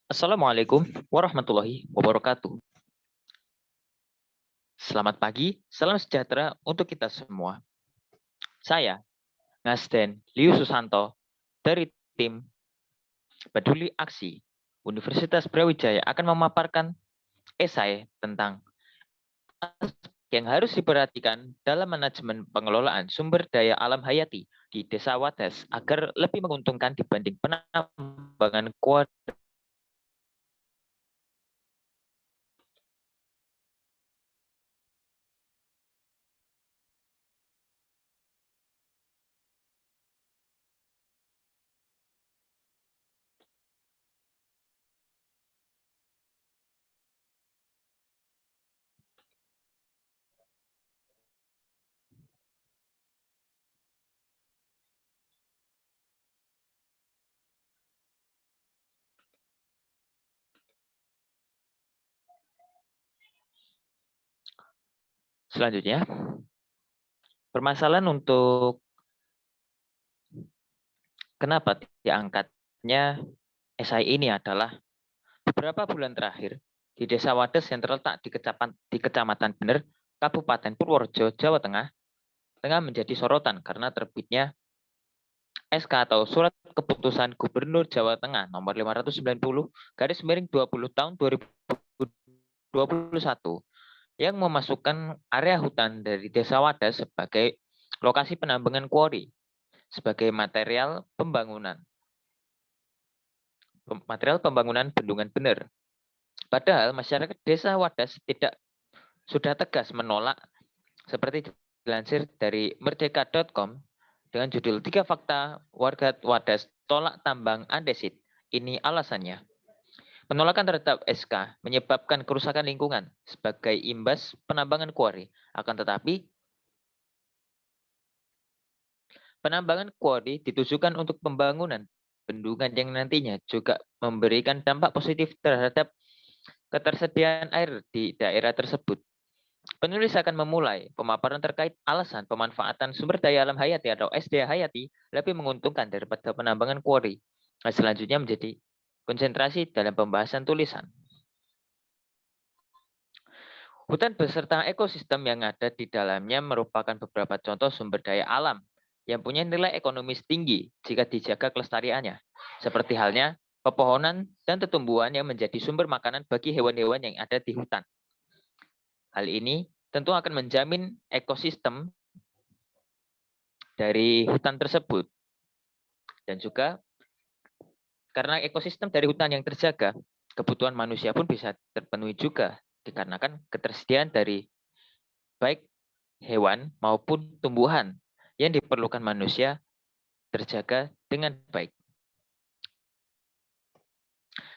Assalamualaikum warahmatullahi wabarakatuh. Selamat pagi, salam sejahtera untuk kita semua. Saya, Ngasden Liu Susanto, dari tim Peduli Aksi Universitas Brawijaya akan memaparkan esai tentang yang harus diperhatikan dalam manajemen pengelolaan sumber daya alam hayati di Desa Wadas agar lebih menguntungkan dibanding penambangan kuat. Selanjutnya, permasalahan untuk kenapa diangkatnya esai ini adalah beberapa bulan terakhir di Desa Wadas yang terletak di Kecamatan Bener, Kabupaten Purworejo, Jawa Tengah, tengah menjadi sorotan karena terbitnya SK atau Surat Keputusan Gubernur Jawa Tengah nomor 590 garis miring 20 tahun 2021 yang memasukkan area hutan dari Desa Wadas sebagai lokasi penambangan kuori sebagai material pembangunan bendungan bener. Padahal masyarakat Desa Wadas sudah tegas menolak seperti dilansir dari merdeka.com dengan judul 3 fakta warga Wadas tolak tambang andesit. Ini alasannya. Penolakan terhadap SK menyebabkan kerusakan lingkungan sebagai imbas penambangan kuari. Akan tetapi, penambangan kuari ditujukan untuk pembangunan bendungan yang nantinya juga memberikan dampak positif terhadap ketersediaan air di daerah tersebut. Penulis akan memulai pemaparan terkait alasan pemanfaatan sumber daya alam hayati atau SDA hayati lebih menguntungkan daripada penambangan kuari. Nah, selanjutnya menjadi konsentrasi dalam pembahasan tulisan. Hutan beserta ekosistem yang ada di dalamnya merupakan beberapa contoh sumber daya alam yang punya nilai ekonomis tinggi jika dijaga kelestariannya, seperti halnya pepohonan dan tumbuhan yang menjadi sumber makanan bagi hewan-hewan yang ada di hutan. Hal ini tentu akan menjamin ekosistem dari hutan tersebut. Dan juga karena ekosistem dari hutan yang terjaga, kebutuhan manusia pun bisa terpenuhi juga dikarenakan ketersediaan dari baik hewan maupun tumbuhan yang diperlukan manusia terjaga dengan baik.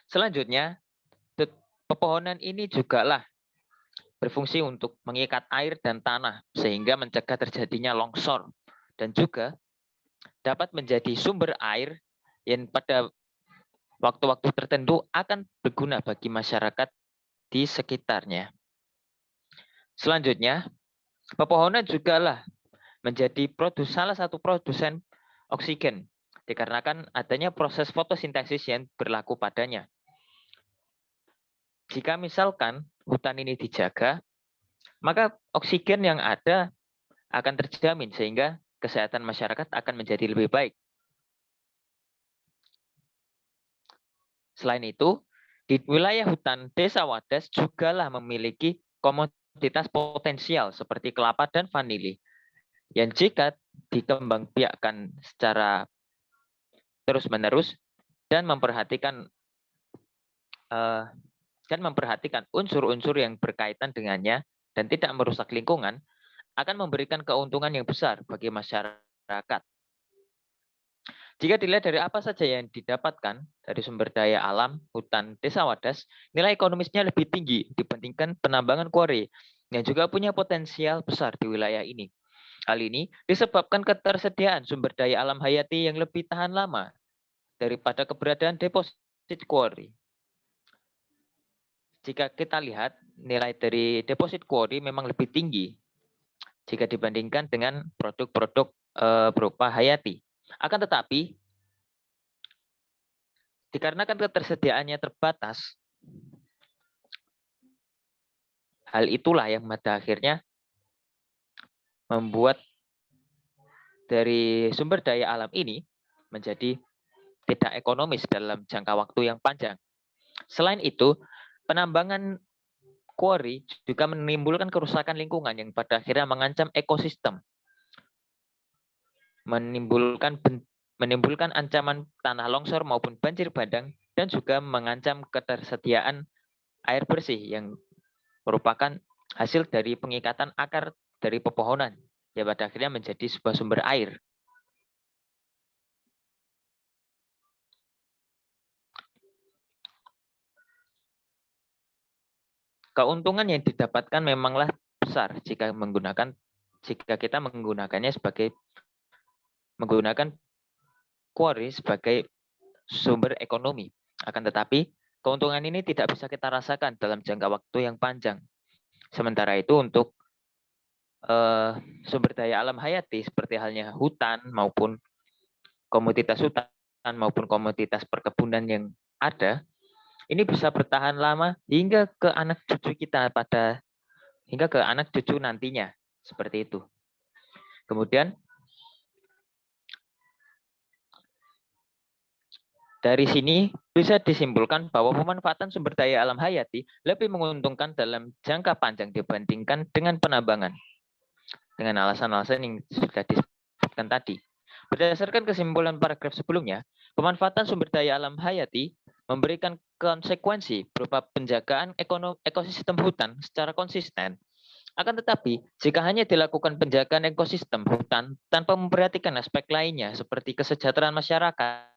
Selanjutnya, pepohonan ini juga lah berfungsi untuk mengikat air dan tanah sehingga mencegah terjadinya longsor dan juga dapat menjadi sumber air yang pada waktu-waktu tertentu akan berguna bagi masyarakat di sekitarnya. Selanjutnya, pepohonan juga lah menjadi salah satu produsen oksigen dikarenakan adanya proses fotosintesis yang berlaku padanya. Jika misalkan hutan ini dijaga, maka oksigen yang ada akan terjamin sehingga kesehatan masyarakat akan menjadi lebih baik. Selain itu, di wilayah hutan Desa Wadas jugalah memiliki komoditas potensial seperti kelapa dan vanili yang jika dikembangbiakkan secara terus-menerus dan memperhatikan unsur-unsur yang berkaitan dengannya dan tidak merusak lingkungan, akan memberikan keuntungan yang besar bagi masyarakat. Jika dilihat dari apa saja yang didapatkan dari sumber daya alam hutan Desa Wadas, nilai ekonomisnya lebih tinggi dibandingkan penambangan kuari yang juga punya potensial besar di wilayah ini. Hal ini disebabkan ketersediaan sumber daya alam hayati yang lebih tahan lama daripada keberadaan deposit kuari. Jika kita lihat nilai dari deposit kuari memang lebih tinggi jika dibandingkan dengan produk-produk berupa hayati. Akan tetapi Dikarenakan ketersediaannya terbatas, hal itulah yang pada akhirnya membuat dari sumber daya alam ini menjadi tidak ekonomis dalam jangka waktu yang panjang. Selain itu, penambangan quarry juga menimbulkan kerusakan lingkungan yang pada akhirnya mengancam ekosistem, menimbulkan ancaman tanah longsor maupun banjir bandang, dan juga mengancam ketersediaan air bersih yang merupakan hasil dari pengikatan akar dari pepohonan yang pada akhirnya menjadi sebuah sumber air. Keuntungan yang didapatkan memanglah besar jika kita menggunakannya sebagai menggunakan quarry sebagai sumber ekonomi. Akan tetapi, keuntungan ini tidak bisa kita rasakan dalam jangka waktu yang panjang. Sementara itu untuk sumber daya alam hayati seperti halnya hutan maupun komoditas hutan maupun komoditas perkebunan yang ada, ini bisa bertahan lama hingga ke anak cucu kita hingga ke anak cucu nantinya, seperti itu. Kemudian dari sini bisa disimpulkan bahwa pemanfaatan sumber daya alam hayati lebih menguntungkan dalam jangka panjang dibandingkan dengan penambangan. Dengan alasan-alasan yang sudah disebutkan tadi. Berdasarkan kesimpulan paragraf sebelumnya, pemanfaatan sumber daya alam hayati memberikan konsekuensi berupa penjagaan ekosistem hutan secara konsisten. Akan tetapi, jika hanya dilakukan penjagaan ekosistem hutan tanpa memperhatikan aspek lainnya seperti kesejahteraan masyarakat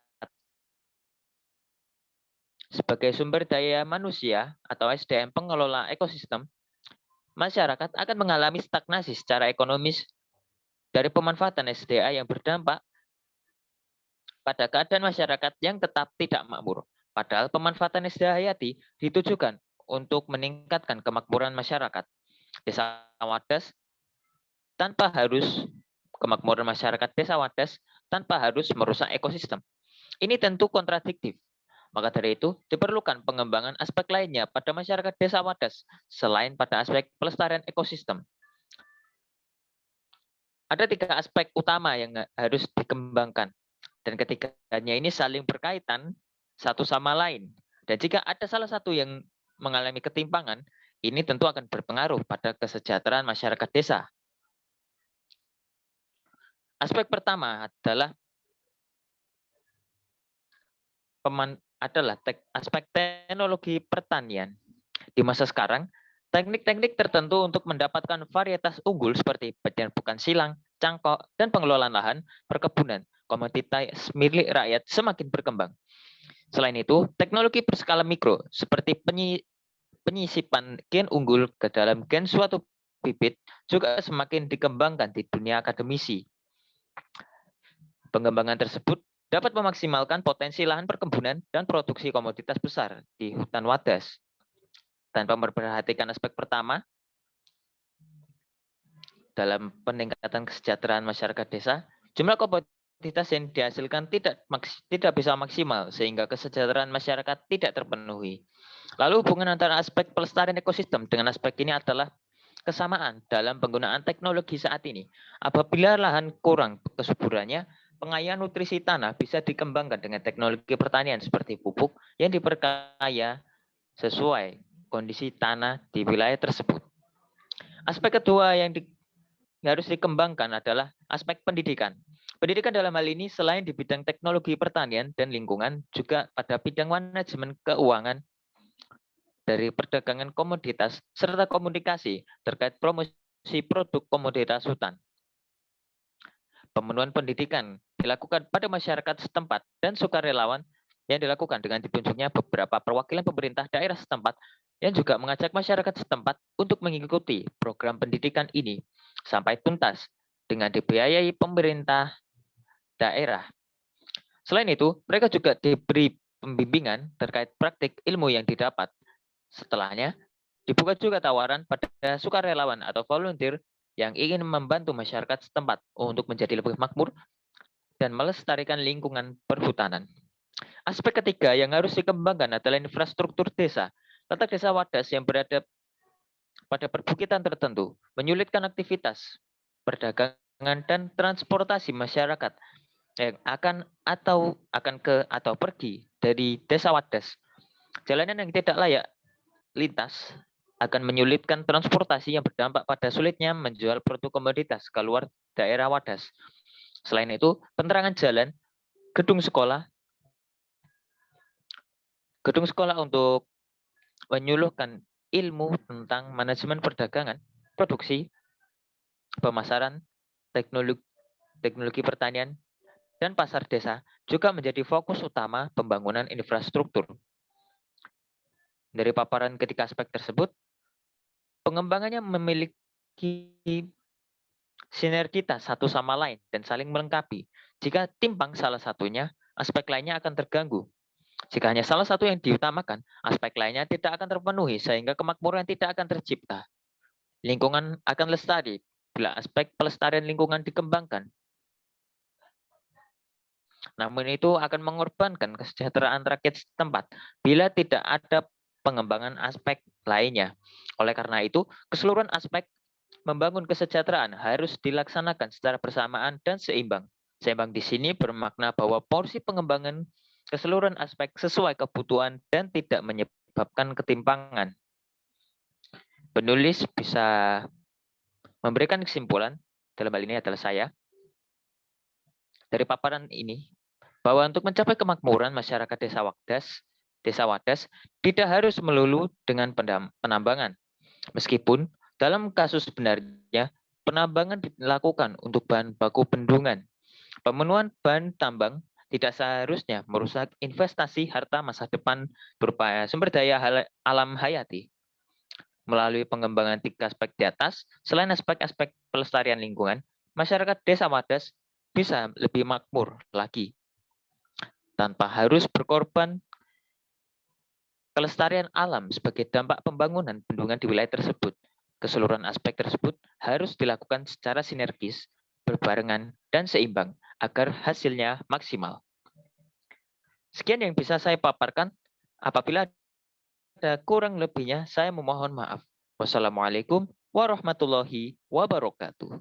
sebagai sumber daya manusia atau SDM pengelola ekosistem, masyarakat akan mengalami stagnasi secara ekonomis dari pemanfaatan SDA yang berdampak pada keadaan masyarakat yang tetap tidak makmur. Padahal pemanfaatan SDA hayati ditujukan untuk meningkatkan kemakmuran masyarakat. Desa Wadas tanpa harus kemakmuran masyarakat desa Wadas tanpa harus merusak ekosistem. Ini tentu kontradiktif. Maka dari itu, diperlukan pengembangan aspek lainnya pada masyarakat desa Wadas selain pada aspek pelestarian ekosistem. Ada 3 aspek utama yang harus dikembangkan. Dan ketiganya ini saling berkaitan satu sama lain. Dan jika ada salah satu yang mengalami ketimpangan, ini tentu akan berpengaruh pada kesejahteraan masyarakat desa. Aspek pertama adalah aspek teknologi pertanian. Di masa sekarang, teknik-teknik tertentu untuk mendapatkan varietas unggul seperti penyerbuk silang, cangkok, dan pengelolaan lahan perkebunan komoditas milik rakyat semakin berkembang. Selain itu, teknologi berskala mikro seperti penyisipan gen unggul ke dalam gen suatu bibit juga semakin dikembangkan di dunia akademisi. Pengembangan tersebut dapat memaksimalkan potensi lahan perkebunan dan produksi komoditas besar di hutan wadas. Tanpa memperhatikan aspek pertama, dalam peningkatan kesejahteraan masyarakat desa, jumlah komoditas yang dihasilkan tidak bisa maksimal sehingga kesejahteraan masyarakat tidak terpenuhi. Lalu hubungan antara aspek pelestarian ekosistem dengan aspek ini adalah kesamaan dalam penggunaan teknologi saat ini. Apabila lahan kurang kesuburannya, pengayaan nutrisi tanah bisa dikembangkan dengan teknologi pertanian seperti pupuk yang diperkaya sesuai kondisi tanah di wilayah tersebut. Aspek kedua yang harus dikembangkan adalah aspek pendidikan. Pendidikan dalam hal ini selain di bidang teknologi pertanian dan lingkungan, juga pada bidang manajemen keuangan, dari perdagangan komoditas, serta komunikasi terkait promosi produk komoditas hutan. Pemenuhan pendidikan dilakukan pada masyarakat setempat dan sukarelawan yang dilakukan dengan ditunjuknya beberapa perwakilan pemerintah daerah setempat yang juga mengajak masyarakat setempat untuk mengikuti program pendidikan ini sampai tuntas dengan dibiayai pemerintah daerah. Selain itu, mereka juga diberi pembimbingan terkait praktik ilmu yang didapat. Setelahnya, dibuka juga tawaran pada sukarelawan atau volunteer yang ingin membantu masyarakat setempat untuk menjadi lebih makmur dan melestarikan lingkungan perhutanan. Aspek ketiga yang harus dikembangkan adalah infrastruktur desa. Letak desa Wadas yang berada pada perbukitan tertentu menyulitkan aktivitas perdagangan dan transportasi masyarakat yang akan pergi dari desa Wadas. Jalanan yang tidak layak lintas akan menyulitkan transportasi yang berdampak pada sulitnya menjual produk komoditas keluar daerah Wadas. Selain itu, penerangan jalan, gedung sekolah untuk menyuluhkan ilmu tentang manajemen perdagangan, produksi, pemasaran, teknologi, teknologi pertanian, dan pasar desa juga menjadi fokus utama pembangunan infrastruktur. Dari paparan ketiga aspek tersebut, pengembangannya memiliki sinergitas satu sama lain dan saling melengkapi. Jika timpang salah satunya, aspek lainnya akan terganggu. Jika hanya salah satu yang diutamakan, aspek lainnya tidak akan terpenuhi sehingga kemakmuran tidak akan tercipta. Lingkungan akan lestari bila aspek pelestarian lingkungan dikembangkan. Namun itu akan mengorbankan kesejahteraan rakyat setempat bila tidak ada pengembangan aspek lainnya. Oleh karena itu, keseluruhan aspek membangun kesejahteraan harus dilaksanakan secara bersamaan dan seimbang. Seimbang di sini bermakna bahwa porsi pengembangan keseluruhan aspek sesuai kebutuhan dan tidak menyebabkan ketimpangan. Penulis bisa memberikan kesimpulan, dalam hal ini adalah saya, dari paparan ini, bahwa untuk mencapai kemakmuran masyarakat desa Wadas tidak harus melulu dengan penambangan. Meskipun dalam kasus sebenarnya penambangan dilakukan untuk bahan baku bendungan. Pemenuhan bahan tambang tidak seharusnya merusak investasi harta masa depan berupa sumber daya alam hayati. Melalui pengembangan tiga aspek di atas, selain aspek-aspek pelestarian lingkungan, masyarakat desa Wadas bisa lebih makmur lagi tanpa harus berkorban kelestarian alam sebagai dampak pembangunan bendungan di wilayah tersebut. Keseluruhan aspek tersebut harus dilakukan secara sinergis, berbarengan, dan seimbang agar hasilnya maksimal. Sekian yang bisa saya paparkan. Apabila ada kurang lebihnya, saya memohon maaf. Wassalamualaikum warahmatullahi wabarakatuh.